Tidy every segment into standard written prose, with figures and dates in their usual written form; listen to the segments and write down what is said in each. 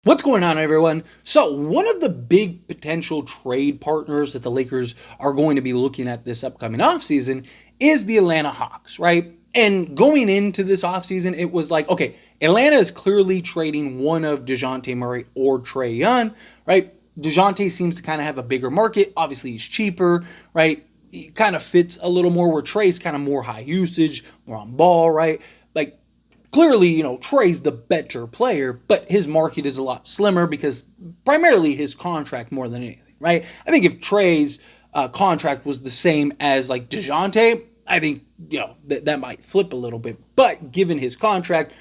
What's going on, everyone? So, one of the big potential trade partners that the Lakers are going to be looking at this upcoming offseason is the Atlanta Hawks, right? And going into this offseason, it was like, okay, Atlanta is clearly trading one of Dejounte Murray or Trae Young, right? Dejounte seems to kind of have a bigger market. Obviously, he's cheaper, right? He kind of fits a little more where Trae's kind of more high usage, more on ball, right? Like, clearly, Trae's the better player, but his market is a lot slimmer because primarily his contract more than anything, right? I think if Trae's contract was the same as like Dejounte, I think, that might flip a little bit. But given his contract,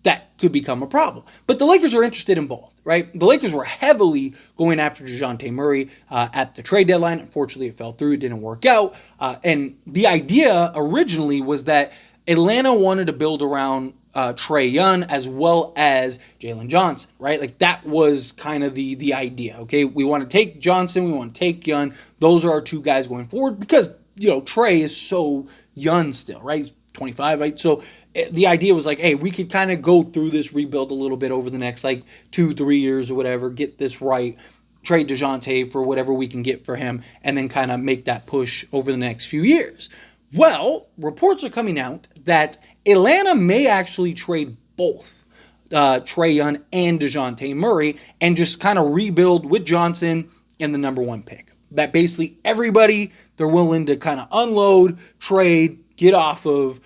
that could become a problem. But the Lakers are interested in both, right? The Lakers were heavily going after Dejounte Murray at the trade deadline. Unfortunately, it fell through. It didn't work out. And the idea originally was that Atlanta wanted to build around Trae Young as well as Jalen Johnson, right? Like that was kind of the idea, okay? We want to take Johnson, we want to take Young. Those are our two guys going forward because, Trae is so young still, right? He's 25, right? So the idea was like, hey, we could kind of go through this rebuild a little bit over the next like 2-3 years or whatever, get this right, trade Dejounte for whatever we can get for him, and then kind of make that push over the next few years. Well, reports are coming out that Atlanta may actually trade both Trae Young and Dejounte Murray and just kind of rebuild with Johnson and the number one pick. That basically everybody they're willing to kind of unload, trade, get off of.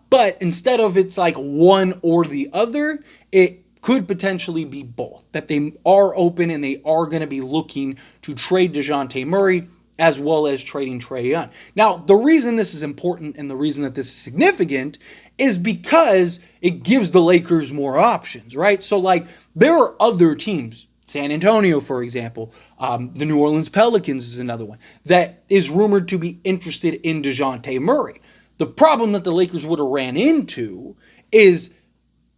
But instead of it's like one or the other, it could potentially be both. That they are open and they are going to be looking to trade Dejounte Murray as well as trading Trae Young. Now, the reason this is important and the reason that this is significant is because it gives the Lakers more options, right? So, like, there are other teams, San Antonio, for example, the New Orleans Pelicans is another one, that is rumored to be interested in Dejounte Murray. The problem that the Lakers would have ran into is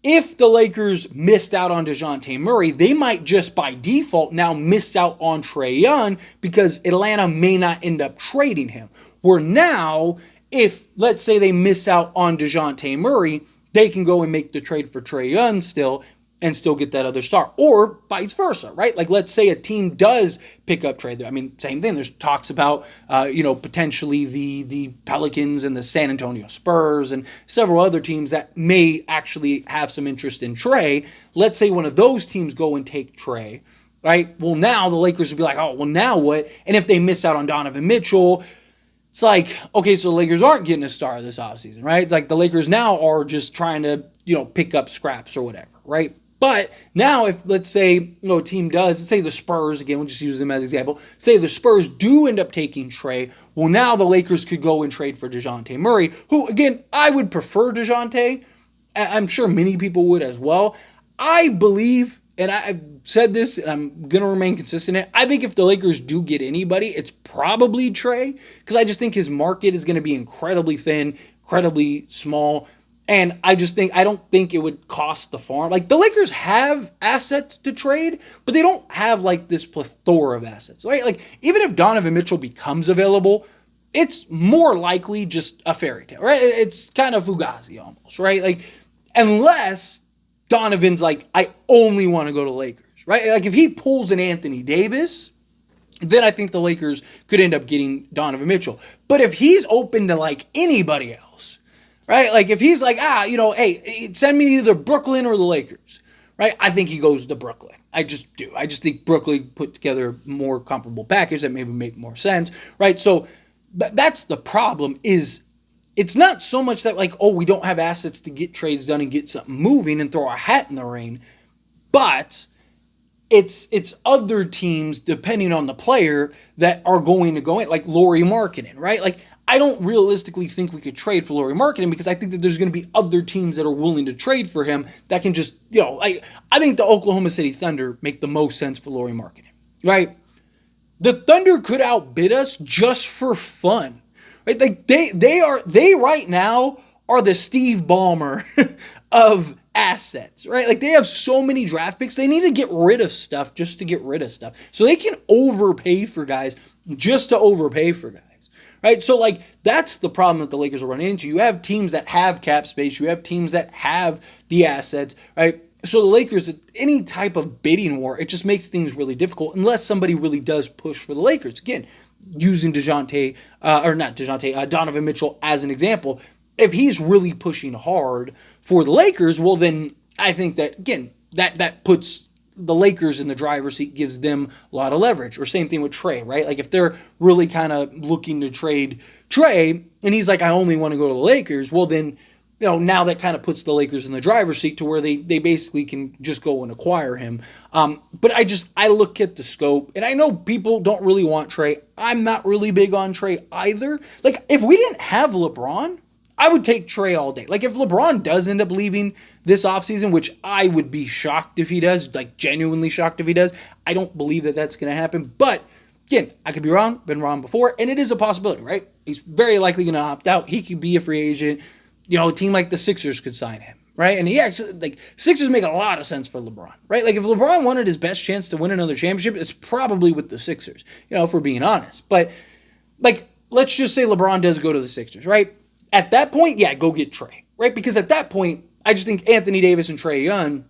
if the Lakers missed out on Dejounte Murray, they might just by default now miss out on Trae Young because Atlanta may not end up trading him. Where now, if let's say they miss out on Dejounte Murray, they can go and make the trade for Trae Young still and still get that other star, or vice versa, right? Like, let's say a team does pick up Trae. I mean, same thing. There's talks about, potentially the Pelicans and the San Antonio Spurs and several other teams that may actually have some interest in Trae. Let's say one of those teams go and take Trae, right? Well, now the Lakers would be like, oh, well, now what? And if they miss out on Donovan Mitchell, it's like, okay, so the Lakers aren't getting a star this offseason, right? It's like the Lakers now are just trying to, pick up scraps or whatever, right? But now if, let's say, a team does, let's say the Spurs, again, we'll just use them as an example, say the Spurs do end up taking Trae, well, now the Lakers could go and trade for Dejounte Murray, who, again, I would prefer Dejounte. I'm sure many people would as well. I believe, and I've said this, and I'm going to remain consistent in it, I think if the Lakers do get anybody, it's probably Trae, because I just think his market is going to be incredibly thin, incredibly small. And I don't think it would cost the farm. Like, the Lakers have assets to trade, but they don't have, like, this plethora of assets, right? Like, even if Donovan Mitchell becomes available, it's more likely just a fairy tale, right? It's kind of Fugazi almost, right? Like, unless Donovan's like, I only want to go to Lakers, right? Like, if he pulls an Anthony Davis, then I think the Lakers could end up getting Donovan Mitchell. But if he's open to, like, anybody else, right? Like, if he's like, hey, send me either Brooklyn or the Lakers, right? I think he goes to Brooklyn. I just do. I just think Brooklyn put together a more comparable package that maybe make more sense, right? So that's the problem is it's not so much that, like, oh, we don't have assets to get trades done and get something moving and throw our hat in the ring, but it's other teams, depending on the player, that are going to go in, like Lauri Markkanen, right? Like, I don't realistically think we could trade for Lauri Markkanen because I think that there's going to be other teams that are willing to trade for him that can just, I think the Oklahoma City Thunder make the most sense for Lauri Markkanen, right? The Thunder could outbid us just for fun, right? Like, they right now are the Steve Ballmer of assets, right? Like, they have so many draft picks. They need to get rid of stuff just to get rid of stuff. So they can overpay for guys just to overpay for guys. Right? So, like, that's the problem that the Lakers are running into. You have teams that have cap space. You have teams that have the assets, right? So the Lakers, any type of bidding war, it just makes things really difficult unless somebody really does push for the Lakers. Again, using Dejounte, or not Dejounte, Donovan Mitchell as an example. If he's really pushing hard for the Lakers, well, then I think that, again, that puts the Lakers in the driver's seat, gives them a lot of leverage. Or same thing with Trae, right? Like if they're really kind of looking to trade Trae, and he's like, I only want to go to the Lakers, well, then now that kind of puts the Lakers in the driver's seat to where they basically can just go and acquire him. But I look at the scope, and I know people don't really want Trae. I'm not really big on Trae either. Like, if we didn't have LeBron, I would take Trae all day. Like, if LeBron does end up leaving this offseason, which I would be shocked if he does, like genuinely shocked if he does. I don't believe that that's going to happen. But, again, I could be wrong, been wrong before, and it is a possibility, right? He's very likely going to opt out. He could be a free agent. A team like the Sixers could sign him, right? And he actually, like, Sixers make a lot of sense for LeBron, right? Like, if LeBron wanted his best chance to win another championship, it's probably with the Sixers, if we're being honest. But, like, let's just say LeBron does go to the Sixers, right? At that point, yeah, go get Trae, right? Because at that point, I just think Anthony Davis and Trae Young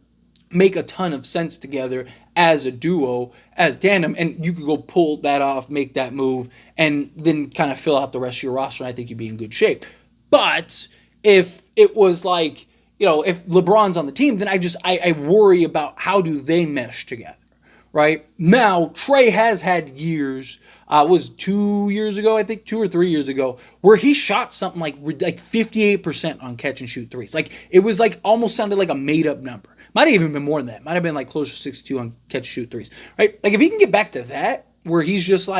make a ton of sense together as a duo, as tandem, and you could go pull that off, make that move, and then kind of fill out the rest of your roster, and I think you'd be in good shape. But if it was like, if LeBron's on the team, then I worry about how do they mesh together, right? Now, Trae has had years, was 2 years ago, I think 2 or 3 years ago, where he shot something like 58% on catch and shoot threes. Like, it was like almost sounded like a made up number. Might have even been more than that. Might have been like closer to 62 on catch and shoot threes, right? Like, if he can get back to that, where he's just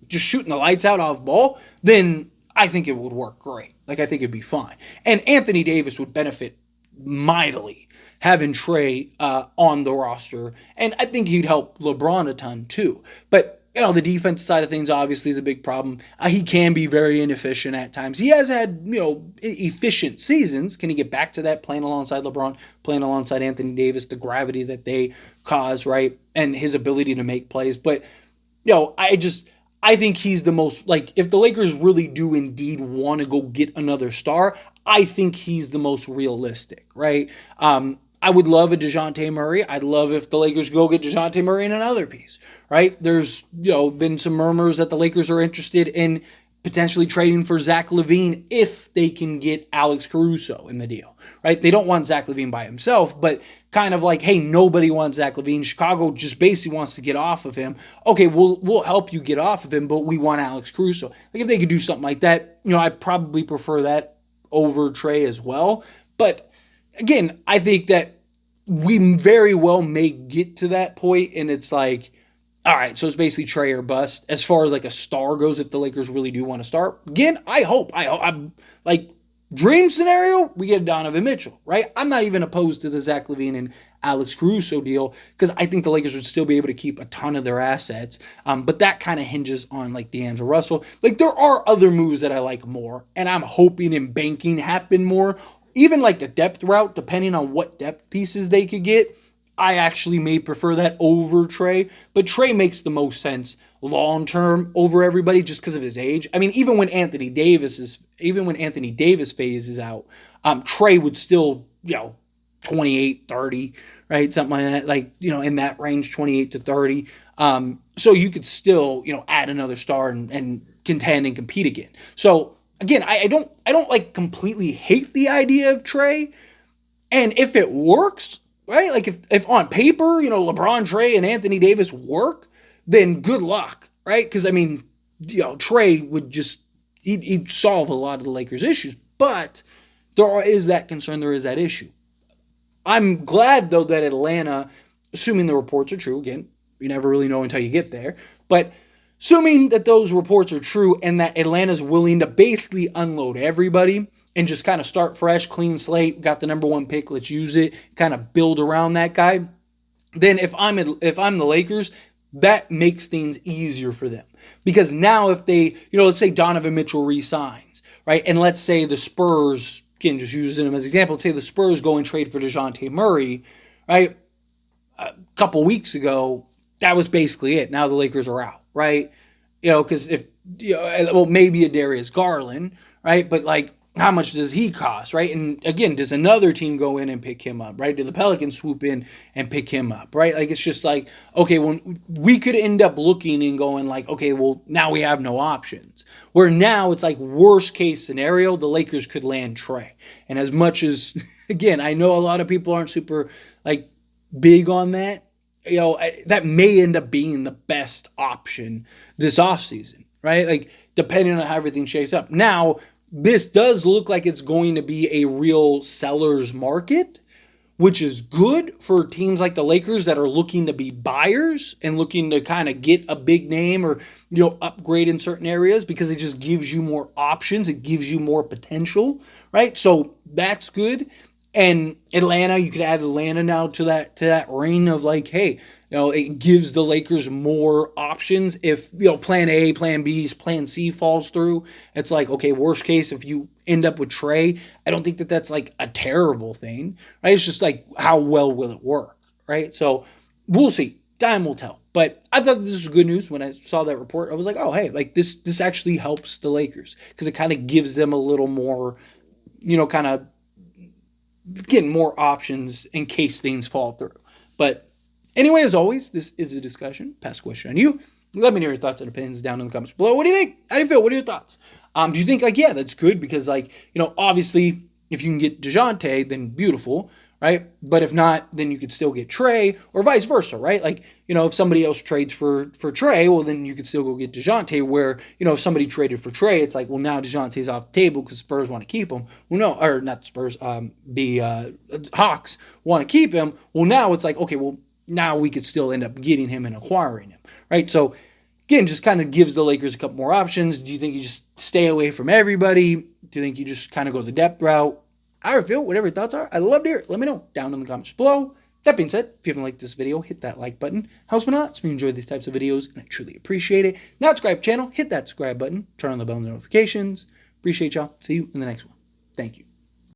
shooting the lights out off ball, then I think it would work great. Like, I think it'd be fine. And Anthony Davis would benefit mightily having Trae on the roster. And I think he'd help LeBron a ton too. But, the defense side of things obviously is a big problem. He can be very inefficient at times. He has had, efficient seasons. Can he get back to that playing alongside LeBron, playing alongside Anthony Davis, the gravity that they cause, right? And his ability to make plays. But, I think he's the most, like, if the Lakers really do indeed want to go get another star, I think he's the most realistic, right? I would love a Dejounte Murray. I'd love if the Lakers go get Dejounte Murray in another piece, right? There's, been some murmurs that the Lakers are interested in potentially trading for Zach LaVine if they can get Alex Caruso in the deal, right? They don't want Zach LaVine by himself, but kind of like, hey, nobody wants Zach LaVine. Chicago just basically wants to get off of him. Okay, we'll help you get off of him, but we want Alex Caruso. Like, if they could do something like that, I'd probably prefer that over Trae as well. But again, I think that we very well may get to that point, and it's like, all right, so it's basically Trae or bust as far as like a star goes. If the Lakers really do want to start, again, I'm like, dream scenario, we get Donovan Mitchell, right? I'm not even opposed to the Zach LaVine and Alex Caruso deal because I think the Lakers would still be able to keep a ton of their assets. But that kind of hinges on like D'Angelo Russell. Like, there are other moves that I like more, and I'm hoping and banking happen more. Even like the depth route, depending on what depth pieces they could get, I actually may prefer that over Trae, but Trae makes the most sense long-term over everybody just because of his age. I mean, even when Anthony Davis phases out, Trae would still, 28, 30, right? Something like that, like, in that range, 28 to 30. So you could still, add another star and contend and compete again. So again, I don't like completely hate the idea of Trae. And if it works, right? Like if on paper, LeBron, Trae, and Anthony Davis work, then good luck, right? Because, I mean, Trae would just, he'd solve a lot of the Lakers' issues. But there is that concern, there is that issue. I'm glad, though, that Atlanta, assuming the reports are true, again, you never really know until you get there, but assuming that those reports are true and that Atlanta's willing to basically unload everybody and just kind of start fresh, clean slate, got the number one pick, let's use it, kind of build around that guy, then if I'm the Lakers, that makes things easier for them. Because now if they, let's say Donovan Mitchell resigns, right? And let's say the Spurs, again, just using him as an example, let's say the Spurs go and trade for Dejounte Murray, right? A couple weeks ago, that was basically it. Now the Lakers are out, right? Because if, maybe a Darius Garland, right? But like, how much does he cost, right? And again, does another team go in and pick him up, right? Do the Pelicans swoop in and pick him up, right? Like, it's just like, okay, when we could end up looking and going like, okay, well, now we have no options. Where now it's like worst case scenario, the Lakers could land Trae. And as much as, again, I know a lot of people aren't super like big on that, that may end up being the best option this offseason, right? Like, depending on how everything shapes up. Now, this does look like it's going to be a real seller's market, which is good for teams like the Lakers that are looking to be buyers and looking to kind of get a big name or, upgrade in certain areas, because it just gives you more options. It gives you more potential, right? So that's good. And Atlanta, you could add Atlanta now to that ring of like, hey, it gives the Lakers more options. If, plan A, plan B, plan C falls through, it's like, okay, worst case, if you end up with Trae, I don't think that that's like a terrible thing, right? It's just like, how well will it work, right? So we'll see. Time will tell. But I thought this was good news when I saw that report. I was like, oh, hey, like this actually helps the Lakers, because it kind of gives them a little more, kind of getting more options in case things fall through. But anyway, as always, this is a discussion. Pass a question on you. Let me know your thoughts and opinions down in the comments below. What do you think? How do you feel? What are your thoughts? Do you think like, yeah, that's good because like, obviously if you can get Dejounte, then beautiful, right? But if not, then you could still get Trae, or vice versa, right? Like, if somebody else trades for Trae, well, then you could still go get Dejounte, where, if somebody traded for Trae, it's like, well, now Dejounte's off the table because Spurs want to keep him. Well, no, or not the Spurs, the Hawks want to keep him. Well, now it's like, okay, well, now we could still end up getting him and acquiring him, right? So, again, just kind of gives the Lakers a couple more options. Do you think you just stay away from everybody? Do you think you just kind of go the depth route? How you feel, whatever your thoughts are, I'd love to hear it. Let me know down in the comments below. That being said, if you haven't liked this video, hit that like button. Helps me not, so we enjoy these types of videos, and I truly appreciate it. Not subscribe to the channel, hit that subscribe button, turn on the bell notifications. Appreciate y'all. See you in the next one. Thank you.